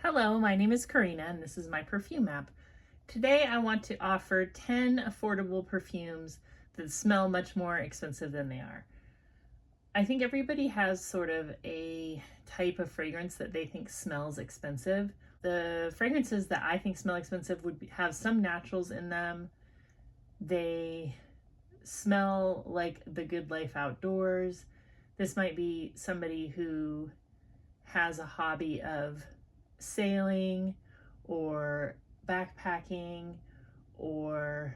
Hello, my name is Karina and this is my perfume app. Today I want to offer 10 affordable perfumes that smell much more expensive than they are. I think everybody has sort of a type of fragrance that they think smells expensive. The fragrances that I think smell expensive would have some naturals in them. They smell like the good life outdoors. This might be somebody who has a hobby of sailing or backpacking or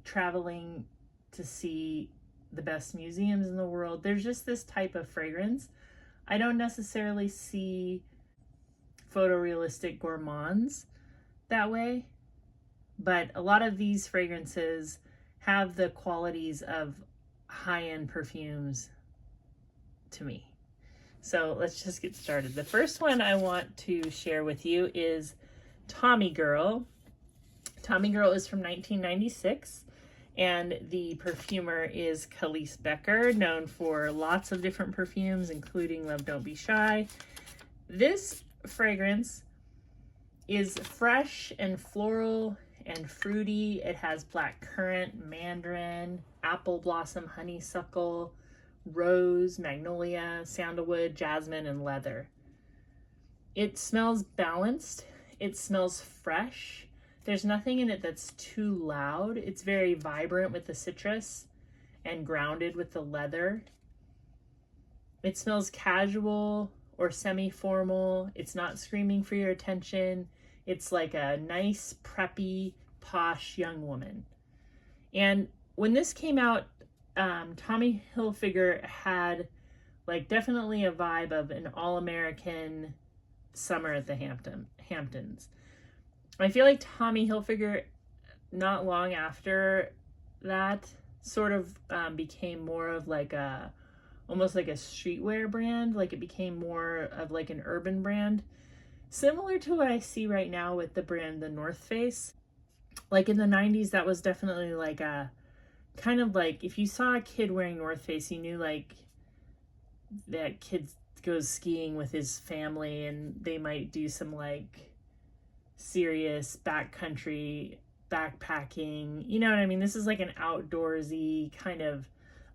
traveling to see the best museums in the world. There's just this type of fragrance. I don't necessarily see photorealistic gourmands that way, but a lot of these fragrances have the qualities of high-end perfumes to me. So let's just get started. The first one I want to share with you is Tommy Girl. Tommy Girl is from 1996, and the perfumer is Khalees Becker, known for lots of different perfumes, including Love Don't Be Shy. This fragrance is fresh and floral and fruity. It has black currant, mandarin, apple blossom, honeysuckle, rose, magnolia, sandalwood, jasmine, and leather. It smells balanced. It smells fresh. There's nothing in it that's too loud. It's very vibrant with the citrus and grounded with the leather. It smells casual or semi-formal. It's not screaming for your attention. It's like a nice, preppy, posh young woman. And when this came out, Tommy Hilfiger had like definitely a vibe of an all-American summer at the Hamptons. I feel like Tommy Hilfiger, not long after that, sort of became more of like almost like a streetwear brand. Like it became more of like an urban brand, similar to what I see right now with the brand The North Face. Like in the 90s, that was definitely like a kind of like, if you saw a kid wearing North Face, you knew like that kid goes skiing with his family and they might do some like serious backcountry backpacking. You know what I mean? This is like an outdoorsy kind of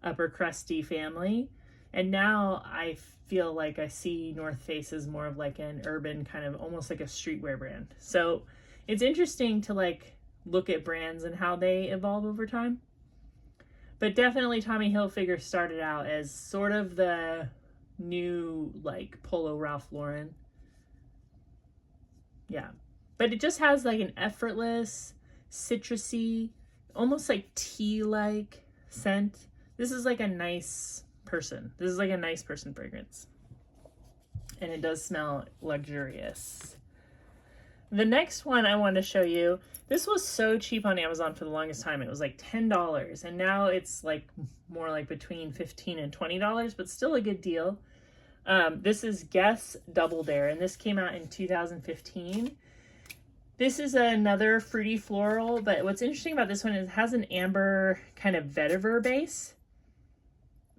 upper crusty family. And now I feel like I see North Face as more of like an urban kind of almost like a streetwear brand. So it's interesting to like look at brands and how they evolve over time. But definitely Tommy Hilfiger started out as sort of the new like Polo Ralph Lauren. Yeah. But it just has like an effortless, citrusy, almost like tea-like scent. This is like a nice person. This is like a nice person fragrance. And it does smell luxurious. The next one I want to show you, this was so cheap on Amazon for the longest time. It was like $10, and now it's like more like between $15 and $20, but still a good deal. This is Guess Double Dare, and this came out in 2015. This is another fruity floral, but what's interesting about this one is it has an amber kind of vetiver base.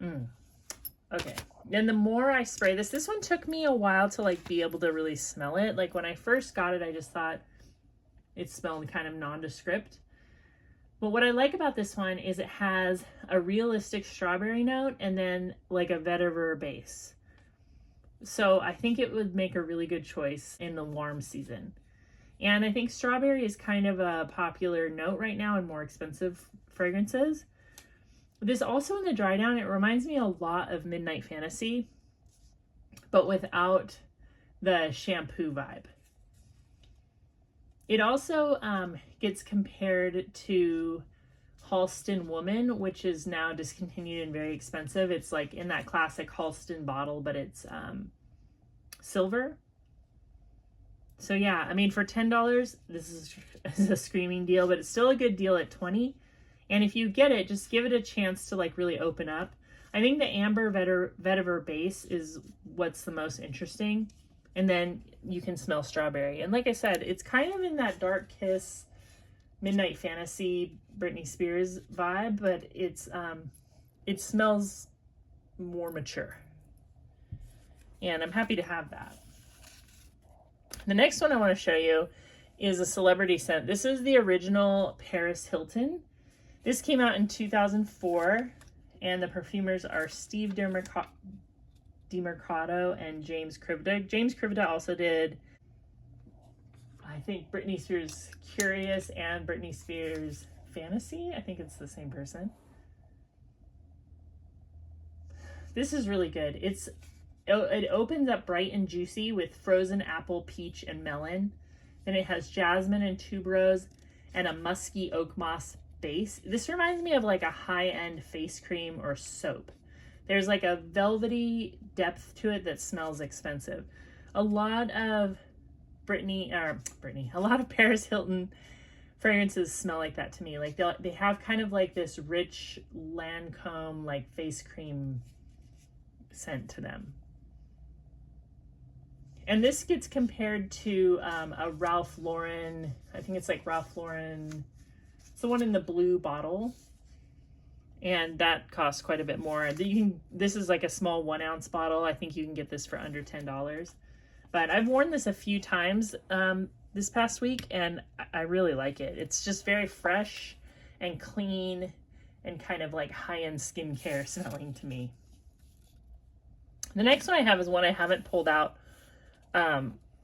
Okay. Then the more I spray this one took me a while to like be able to really smell it. Like when I first got it, I just thought it smelled kind of nondescript. But what I like about this one is it has a realistic strawberry note and then like a vetiver base. So I think it would make a really good choice in the warm season. And I think strawberry is kind of a popular note right now in more expensive fragrances. This also in the dry down, it reminds me a lot of Midnight Fantasy, but without the shampoo vibe. It also gets compared to Halston Woman, which is now discontinued and very expensive. It's like in that classic Halston bottle, but it's silver. So yeah, I mean, for $10, this is a screaming deal, but it's still a good deal at $20. And if you get it, just give it a chance to like really open up. I think the amber vetiver base is what's the most interesting. And then you can smell strawberry. And like I said, it's kind of in that Dark Kiss, Midnight Fantasy, Britney Spears vibe, but it's it smells more mature. And I'm happy to have that. The next one I want to show you is a celebrity scent. This is the original Paris Hilton. This came out in 2004, and the perfumers are Steve DeMercato and James Krivda. James Krivda also did, I think, Britney Spears' Curious and Britney Spears' Fantasy. I think it's the same person. This is really good. It opens up bright and juicy with frozen apple, peach, and melon. Then it has jasmine and tuberose and a musky oak moss base. This reminds me of like a high-end face cream or soap. There's like a velvety depth to it that smells expensive. A lot of a lot of Paris Hilton fragrances smell like that to me. Like they have kind of like this rich Lancome like face cream scent to them. And this gets compared to a Ralph Lauren, I think it's like Ralph Lauren, it's the one in the blue bottle. And that costs quite a bit more. This is like a small 1 ounce bottle. I think you can get this for under $10. But I've worn this a few times this past week, and I really like it. It's just very fresh and clean and kind of like high-end skincare smelling to me. The next one I have is one I haven't pulled out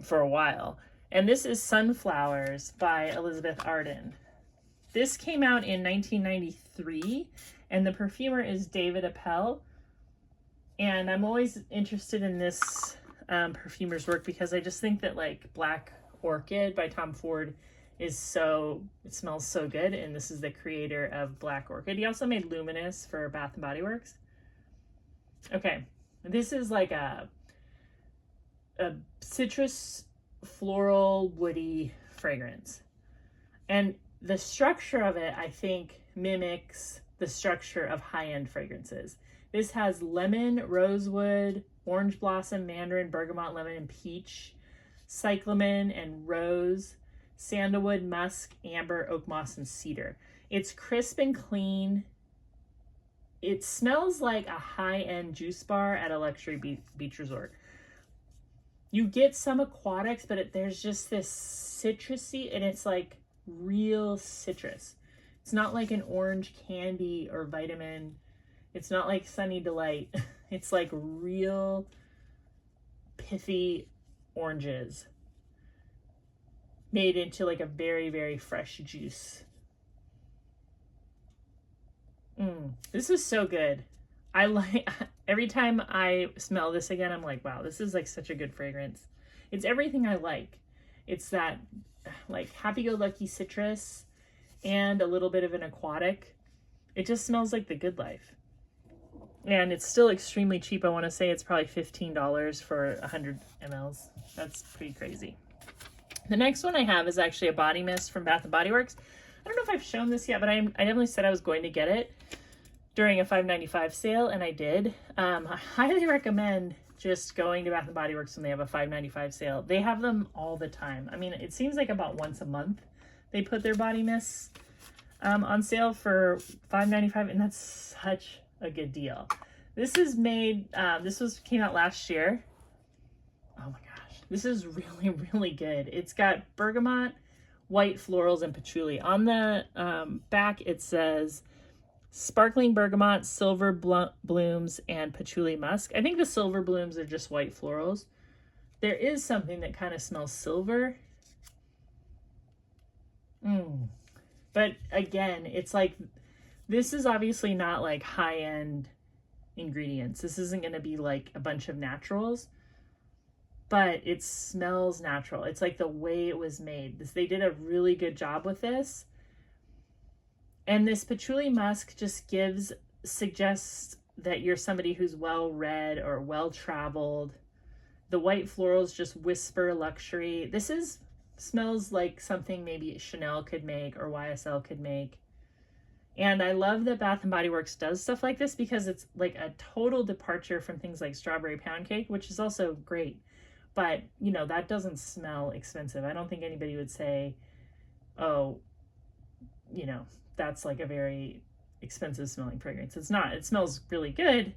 for a while. And this is Sunflowers by Elizabeth Arden. This came out in 1993, and the perfumer is Davidoff. And I'm always interested in this perfumer's work because I just think that like Black Orchid by Tom Ford it smells so good. And this is the creator of Black Orchid. He also made Luminous for Bath and Body Works. Okay, this is like a citrus, floral, woody fragrance. And the structure of it, I think, mimics the structure of high-end fragrances. This has lemon, rosewood, orange blossom, mandarin, bergamot, lemon, and peach, cyclamen and rose, sandalwood, musk, amber, oak moss, and cedar. It's crisp and clean. It smells like a high-end juice bar at a luxury beach resort. You get some aquatics, but there's just this citrusy, and it's like real citrus. It's not like an orange candy or vitamin. It's not like Sunny Delight. It's like real pithy oranges made into like a very, very fresh juice. This is so good. I like, every time I smell this again, I'm like, wow, this is like such a good fragrance. It's everything I like. It's that like happy-go-lucky citrus and a little bit of an aquatic. It just smells like the good life. And it's still extremely cheap. I want to say it's probably $15 for 100 mLs. That's pretty crazy. The next one I have is actually a body mist from Bath and Body Works. I don't know if I've shown this yet, but I definitely said I was going to get it during a $5.95 sale, and I did. I highly recommend just going to Bath and Body Works when they have a $5.95 sale. They have them all the time. I mean, it seems like about once a month they put their body mists on sale for $5.95, and that's such a good deal. This is made, came out last year. Oh my gosh, this is really, really good. It's got bergamot, white florals, and patchouli. On the back, it says sparkling bergamot, silver blooms, and patchouli musk. I think the silver blooms are just white florals. There is something that kind of smells silver. But again, it's like, this is obviously not like high-end ingredients. This isn't going to be like a bunch of naturals, but it smells natural. It's like the way it was made. They did a really good job with this. And this patchouli musk just suggests that you're somebody who's well-read or well-traveled. The white florals just whisper luxury. This smells like something maybe Chanel could make or YSL could make. And I love that Bath and Body Works does stuff like this because it's like a total departure from things like strawberry pound cake, which is also great. But, you know, that doesn't smell expensive. I don't think anybody would say, oh, you know, that's like a very expensive smelling fragrance. It's not. It smells really good,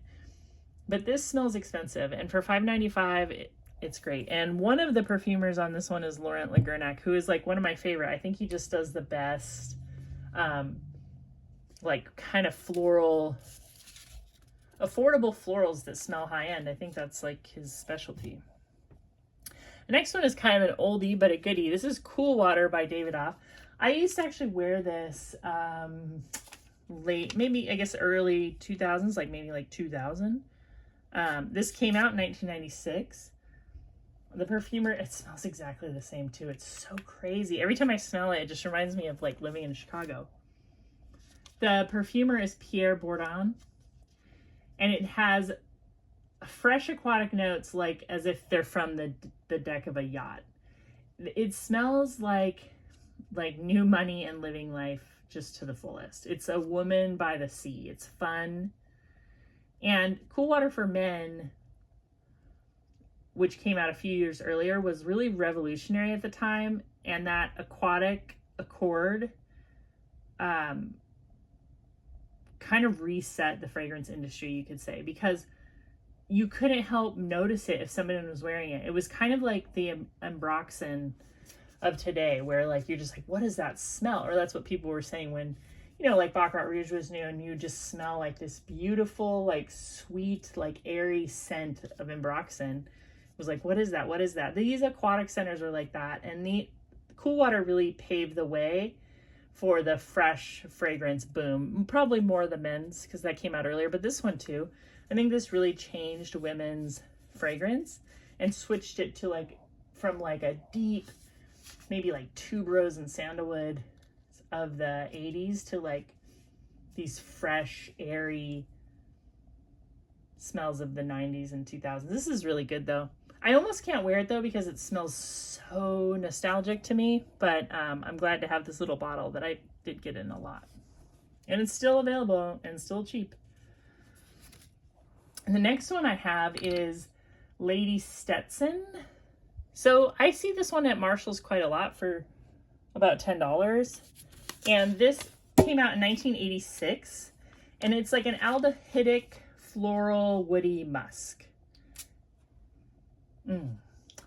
but this smells expensive. And for $5.95, It's great. And one of the perfumers on this one is Laurent Lagernac, who is like one of my favorite. I think he just does the best, like kind of floral, affordable florals that smell high end. I think that's like his specialty. The next one is kind of an oldie but a goodie. This is Cool Water by Davidoff. I used to actually wear this late, maybe I guess early 2000s, like maybe like 2000. This came out in 1996. The perfumer, it smells exactly the same too. It's so crazy. Every time I smell it, it just reminds me of like living in Chicago. The perfumer is Pierre Bourdon, and it has fresh aquatic notes, like as if they're from the deck of a yacht. It smells like new money and living life just to the fullest. It's a woman by the sea. It's fun. And Cool Water for Men, which came out a few years earlier, was really revolutionary at the time. And that aquatic accord kind of reset the fragrance industry, you could say, because you couldn't help notice it if somebody was wearing it. It was kind of like the Ambroxan of today, where like you're just like, what does that smell? Or that's what people were saying when, you know, like Baccarat Rouge was new, and you just smell like this beautiful, like sweet, like airy scent of Ambroxan. It was like, what is that? What is that? These aquatic centers are like that. And the Cool Water really paved the way for the fresh fragrance boom. Probably more the men's, because that came out earlier, but this one too. I think this really changed women's fragrance and switched it to like, from like a deep, maybe like tuberose and sandalwood of the 80s to like these fresh, airy smells of the 90s and 2000s. This is really good though. I almost can't wear it though because it smells so nostalgic to me, but I'm glad to have this little bottle that I did get in a lot. And it's still available and still cheap. And the next one I have is Lady Stetson. So I see this one at Marshall's quite a lot for about $10. And this came out in 1986. And it's like an aldehydic floral woody musk.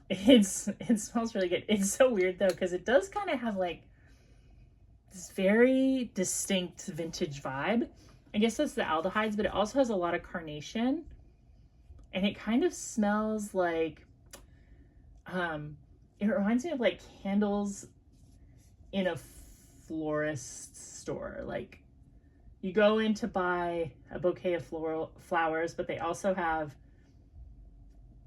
It smells really good. It's so weird though, because it does kind of have like this very distinct vintage vibe. I guess that's the aldehydes, but it also has a lot of carnation. And it kind of smells like, it reminds me of like candles in a florist store. Like you go in to buy a bouquet of flowers, but they also have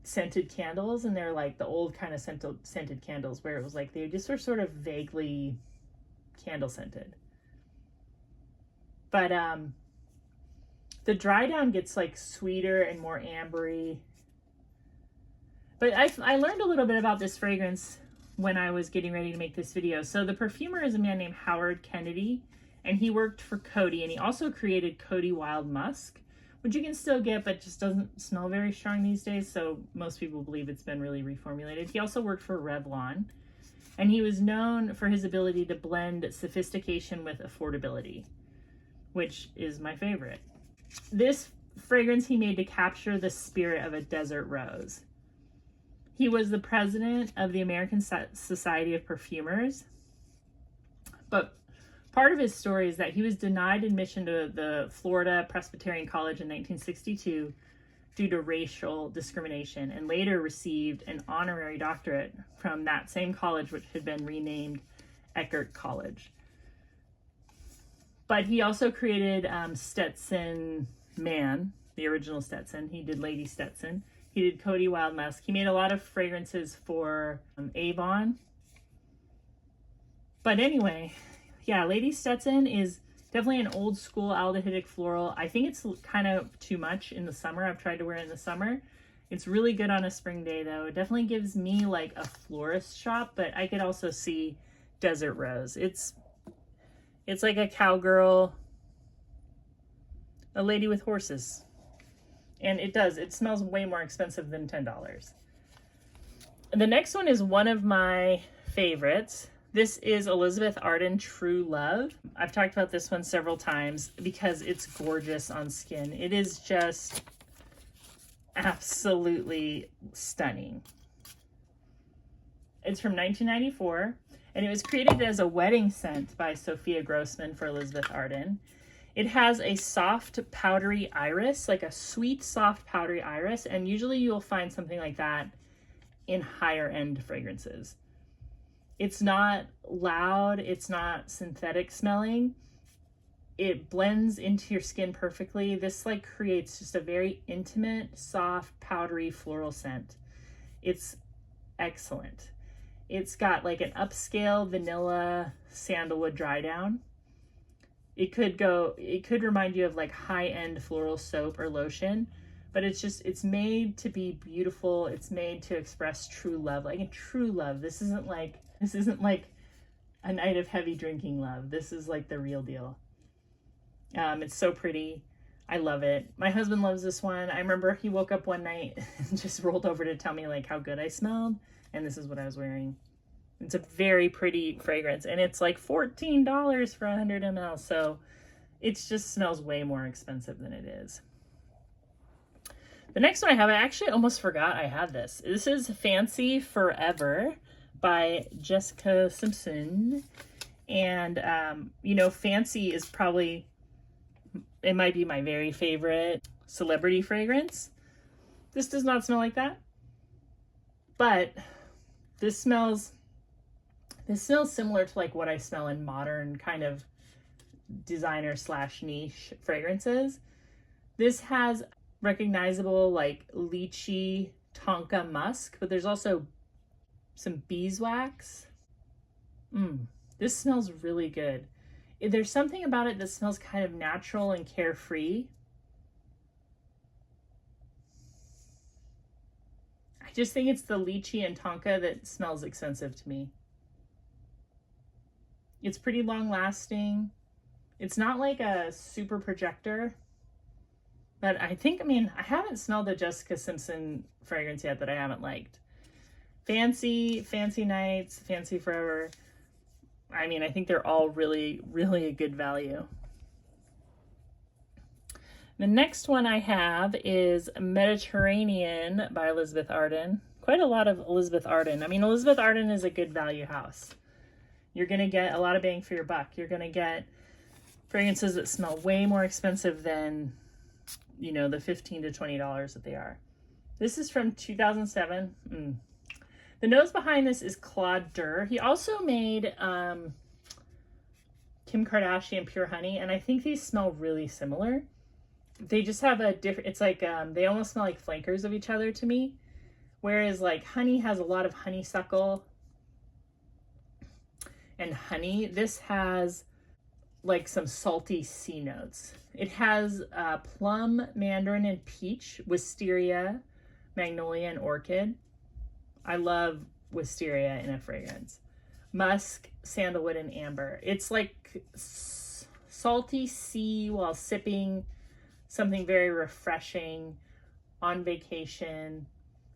scented candles, and they're like the old kind of scented candles where it was like they just were sort of vaguely candle scented. But the dry down gets like sweeter and more ambery. But I learned a little bit about this fragrance when I was getting ready to make this video. So the perfumer is a man named Howard Kennedy, and he worked for Coty, and he also created Coty Wild Musk, which you can still get, but just doesn't smell very strong these days. So most people believe it's been really reformulated. He also worked for Revlon, and he was known for his ability to blend sophistication with affordability, which is my favorite. This fragrance he made to capture the spirit of a desert rose. He was the president of the American Society of Perfumers, but part of his story is that he was denied admission to the Florida Presbyterian College in 1962 due to racial discrimination, and later received an honorary doctorate from that same college, which had been renamed Eckert College. But he also created Stetson Man, the original Stetson. He did Lady Stetson. He did Coty Wild Musk. He made a lot of fragrances for Avon. But anyway, yeah, Lady Stetson is definitely an old school aldehydic floral. I think it's kind of too much in the summer. I've tried to wear it in the summer. It's really good on a spring day though. It definitely gives me like a florist shop, but I could also see desert rose. It's like a cowgirl, a lady with horses. And it smells way more expensive than $10. The next one is one of my favorites. This is Elizabeth Arden True Love. I've talked about this one several times because it's gorgeous on skin. It is just absolutely stunning. It's from 1994, and it was created as a wedding scent by Sophia Grossman for Elizabeth Arden. It has a soft, powdery iris, like a sweet, soft, powdery iris, and usually you'll find something like that in higher end fragrances. It's not loud, it's not synthetic smelling. It blends into your skin perfectly. This like creates just a very intimate, soft, powdery floral scent. It's excellent. It's got like an upscale vanilla sandalwood dry down. It could remind you of like high-end floral soap or lotion, but it's made to be beautiful. It's made to express true love, like a true love. This isn't like a night of heavy drinking love. This is like the real deal. It's so pretty. I love it. My husband loves this one. I remember he woke up one night and just rolled over to tell me like how good I smelled, and this is what I was wearing. It's a very pretty fragrance, and it's like $14 for 100 ml, so it just smells way more expensive than it is. The next one I have, I actually almost forgot I had this. This is Fancy Forever by Jessica Simpson. And, you know, Fancy is probably, it might be my very favorite celebrity fragrance. This does not smell like that, but this smells similar to like what I smell in modern kind of designer / niche fragrances. This has recognizable like lychee tonka musk, but there's also some beeswax. This smells really good. There's something about it that smells kind of natural and carefree. I just think it's the lychee and tonka that smells expensive to me. It's pretty long lasting. It's not like a super projector, but I haven't smelled a Jessica Simpson fragrance yet that I haven't liked. Fancy Nights, Fancy Forever. I mean, I think they're all really, really a good value. The next one I have is Mediterranean by Elizabeth Arden. Quite a lot of Elizabeth Arden. I mean, Elizabeth Arden is a good value house. You're going to get a lot of bang for your buck. You're going to get fragrances that smell way more expensive than, you know, the $15 to $20 that they are. This is from 2007. The nose behind this is Claude Durr. He also made Kim Kardashian Pure Honey, and I think these smell really similar. They just have a different, it's like, they almost smell like flankers of each other to me. Whereas like honey has a lot of honeysuckle and honey. This has like some salty sea notes. It has plum, mandarin, and peach, wisteria, magnolia, and orchid. I love wisteria in a fragrance. Musk, sandalwood, and amber. It's like salty sea while sipping something very refreshing on vacation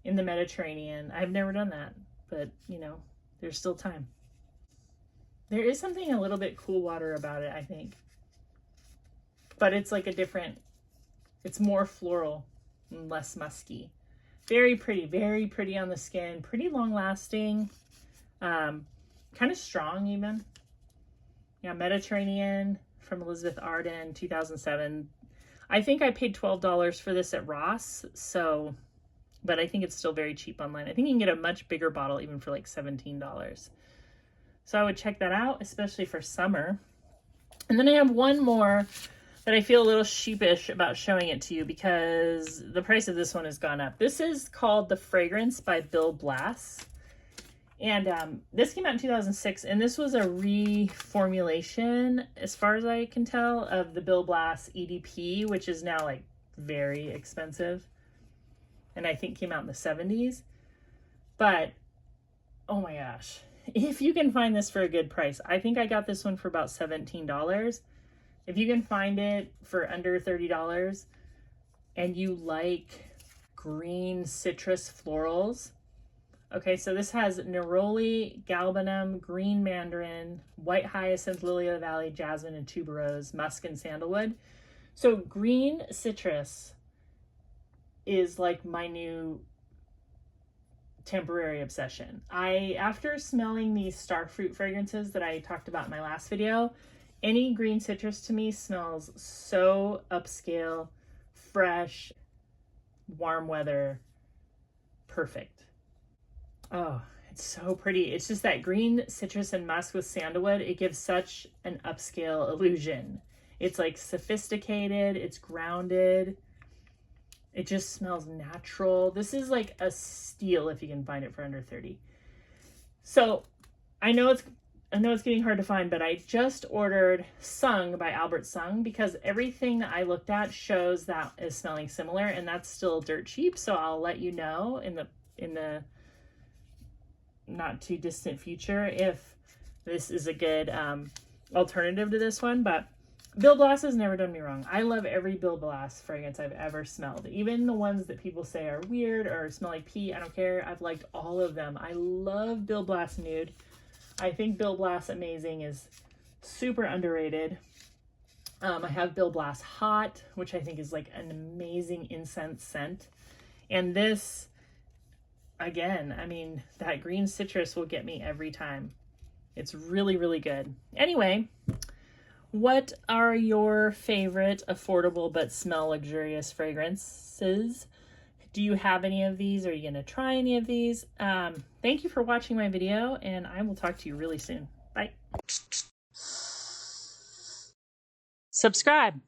in the Mediterranean. I've never done that, but you know, there's still time. There is something a little bit cool water about it, I think. But it's like it's more floral and less musky. Very pretty on the skin, pretty long lasting, kind of strong even. Yeah, Mediterranean from Elizabeth Arden, 2007. I think I paid $12 for this at Ross, but I think it's still very cheap online. I think you can get a much bigger bottle even for like $17. So I would check that out, especially for summer. And then I have one more that I feel a little sheepish about showing it to you because the price of this one has gone up. This is called The Fragrance by Bill Blass. And this came out in 2006, and this was a reformulation, as far as I can tell, of the Bill Blass EDP, which is now like very expensive. And I think came out in the 70s. But, oh my gosh. If you can find this for a good price, I think I got this one for about $17. If you can find it for under $30 and you like green citrus florals. Okay, so this has neroli, galbanum, green mandarin, white hyacinth, lily of the valley, jasmine, and tuberose, musk, and sandalwood. So green citrus is like my new temporary obsession. After smelling these starfruit fragrances that I talked about in my last video, any green citrus to me smells so upscale, fresh, warm weather, perfect. Oh, it's so pretty. It's just that green citrus and musk with sandalwood. It gives such an upscale illusion. It's like sophisticated, it's grounded. It just smells natural. This is like a steal if you can find it for under 30. So I know it's getting hard to find, but I just ordered Sung by Albert Sung because everything that I looked at shows that is smelling similar, and that's still dirt cheap. So I'll let you know in the not too distant future if this is a good alternative to this one. But Bill Blass has never done me wrong. I love every Bill Blass fragrance I've ever smelled. Even the ones that people say are weird or smell like pee, I don't care. I've liked all of them. I love Bill Blass Nude. I think Bill Blass Amazing is super underrated. I have Bill Blass Hot, which I think is like an amazing incense scent. And this, again, I mean, that green citrus will get me every time. It's really, really good. Anyway, what are your favorite affordable but smell luxurious fragrances? Do you have any of these? Are you going to try any of these? Thank you for watching my video, and I will talk to you really soon. Bye. Subscribe.